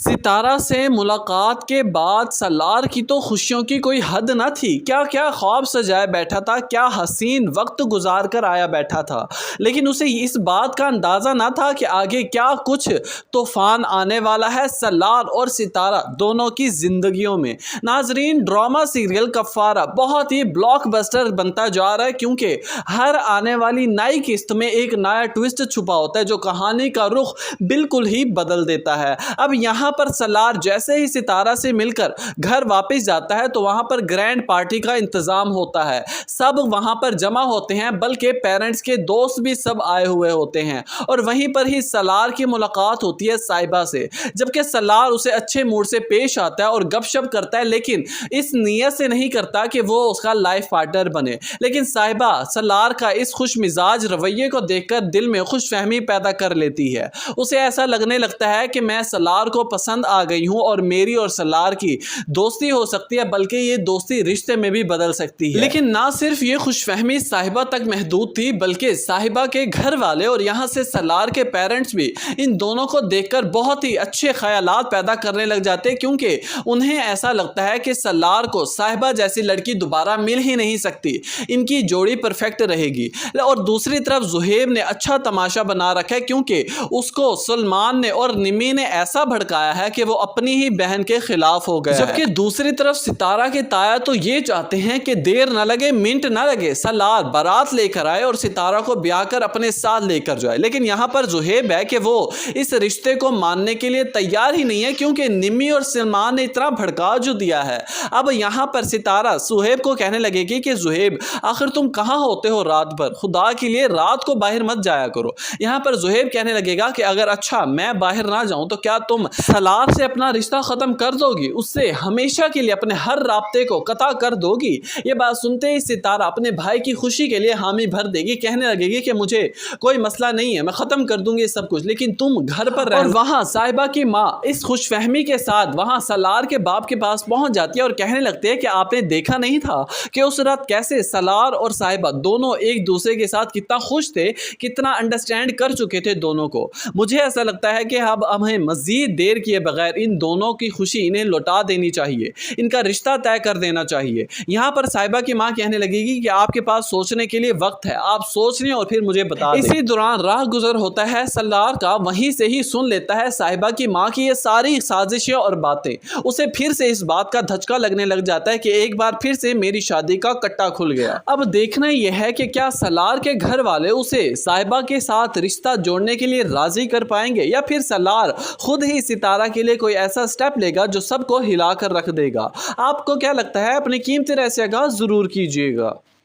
ستارہ سے ملاقات کے بعد سالار کی تو خوشیوں کی کوئی حد نہ تھی۔ کیا کیا خواب سجائے بیٹھا تھا، کیا حسین وقت گزار کر آیا بیٹھا تھا، لیکن اسے اس بات کا اندازہ نہ تھا کہ آگے کیا کچھ طوفان آنے والا ہے سالار اور ستارہ دونوں کی زندگیوں میں۔ ناظرین، ڈرامہ سیریل کفارہ بہت ہی بلاک بسٹر بنتا جا رہا ہے، کیونکہ ہر آنے والی نئی قسط میں ایک نیا ٹویسٹ چھپا ہوتا ہے جو کہانی کا رخ بالکل ہی بدل دیتا ہے۔ اب یہاں پر سالار جیسے ہی ستارہ سے مل کر گھر واپس جاتا ہے تو وہاں پر گرینڈ پارٹی کا انتظام ہوتا ہے، سب وہاں پر جمع ہوتے ہیں، بلکہ پیرنٹس کے دوست بھی سب آئے ہوئے ہوتے ہیں، اور وہیں پر ہی سالار کی ملاقات ہوتی ہے صاحبہ سے، جبکہ سالار اسے اچھے موڈ سے پیش آتا ہے اور گپ شپ کرتا ہے، لیکن اس نیت سے نہیں کرتا کہ وہ اس کا لائف پارٹنر بنے۔ لیکن صاحبہ سالار کا اس خوش مزاج رویے کو دیکھ کر دل میں خوش فہمی پیدا کر لیتی ہے، اسے ایسا لگنے لگتا ہے کہ میں سالار کو پسند آ گئی ہوں اور میری اور سالار کی دوستی ہو سکتی ہے، بلکہ یہ دوستی رشتے میں بھی بدل سکتی ہے۔ لیکن نہ صرف یہ خوش فہمی صاحبہ تک محدود تھی، بلکہ صاحبہ کے گھر والے اور یہاں سے سالار کے پیرنٹس بھی ان دونوں کو دیکھ کر بہت ہی اچھے خیالات پیدا کرنے لگ جاتے ہیں، کیونکہ انہیں ایسا لگتا ہے کہ سالار کو صاحبہ جیسی لڑکی دوبارہ مل ہی نہیں سکتی، ان کی جوڑی پرفیکٹ رہے گی۔ اور دوسری طرف زہیب نے اچھا تماشا بنا رکھا ہے، کیونکہ اس کو سلمان نے اور نمی نے ایسا بھڑکایا ہے کہ وہ اپنی ہی بہن کے خلاف ہو گیا ہے۔ جبکہ دوسری طرف ستارہ کے تایا تو یہ چاہتے ہیں کہ دیر نہ لگے منٹ نہ لگے سالار بارات لے کر آئے اور ستارہ کو بیاہ کر اپنے ساتھ لے کر جائے، لیکن یہاں پر زہیب ہے کہ وہ اس رشتے کو ماننے کے لیے تیار ہی نہیں ہے، کیونکہ نمی اور سلمان نے اتنا بھڑکا جو دیا ہے۔ اب یہاں پر ستارہ زہیب کو کہنے لگے گی کہ زہیب آخر تم کہاں ہوتے ہو رات بھر، خدا کے لیے رات کو باہر مت جایا کرو۔ یہاں پر زہیب کہنے لگے گا کہ اگر اچھا میں باہر نہ جاؤں تو کیا تم سالار سے اپنا رشتہ ختم کر دو گی، اس سے ہمیشہ کے لیے اپنے ہر رابطے کو قطع کر دو گی؟ یہ بات سنتے ہی ستارہ اپنے بھائی کی خوشی کے لیے حامی بھر دے گی، کہنے لگے گی کہ مجھے کوئی مسئلہ نہیں ہے، میں ختم کر دوں گی سب کچھ، لیکن تم گھر پر رہنا۔ اور وہاں صاحبہ کی ماں اس خوش فہمی کے ساتھ وہاں سالار کے باپ کے پاس پہنچ جاتی ہے اور کہنے لگتے ہیں کہ آپ نے دیکھا نہیں تھا کہ اس رات کیسے سالار اور صاحبہ دونوں ایک دوسرے کے ساتھ کتنا خوش تھے، کتنا انڈرسٹینڈ کر چکے تھے دونوں کو۔ مجھے ایسا لگتا ہے کہ اب ہمیں مزید دیر کیے بغیر ان دونوں کی خوشی انہیں لوٹا دینی چاہیے، ان کا رشتہ طے کر دینا چاہیے۔ یہاں پر صاحبہ کی ماں کہنے لگے گی کہ آپ کے پاس سوچنے کے لیے وقت ہے، آپ سوچ لیں اور پھر مجھے بتا دیں۔ اسی دوران راہ گزر ہوتا ہے سالار کا، وہیں سے ہی سن لیتا ہے صاحبہ کی ماں کی یہ ساری سازشیں اور باتیں، اسے پھر سے اس بات کا دھچکا لگنے لگ جاتا ہے کہ ایک بار پھر سے میری شادی کا کٹا کھل گیا۔ اب دیکھنا یہ ہے کہ کیا سالار کے گھر والے اسے صاحبہ کے ساتھ رشتہ جوڑنے کے لیے راضی کر پائیں گے، یا پھر سالار خود ہی ستارہ کے لیے کوئی ایسا سٹیپ لے گا جو سب کو ہلا کر رکھ دے گا۔ آپ کو کیا لگتا ہے؟ اپنی قیمتی رائے سے آگاہ ضرور کیجیے گا۔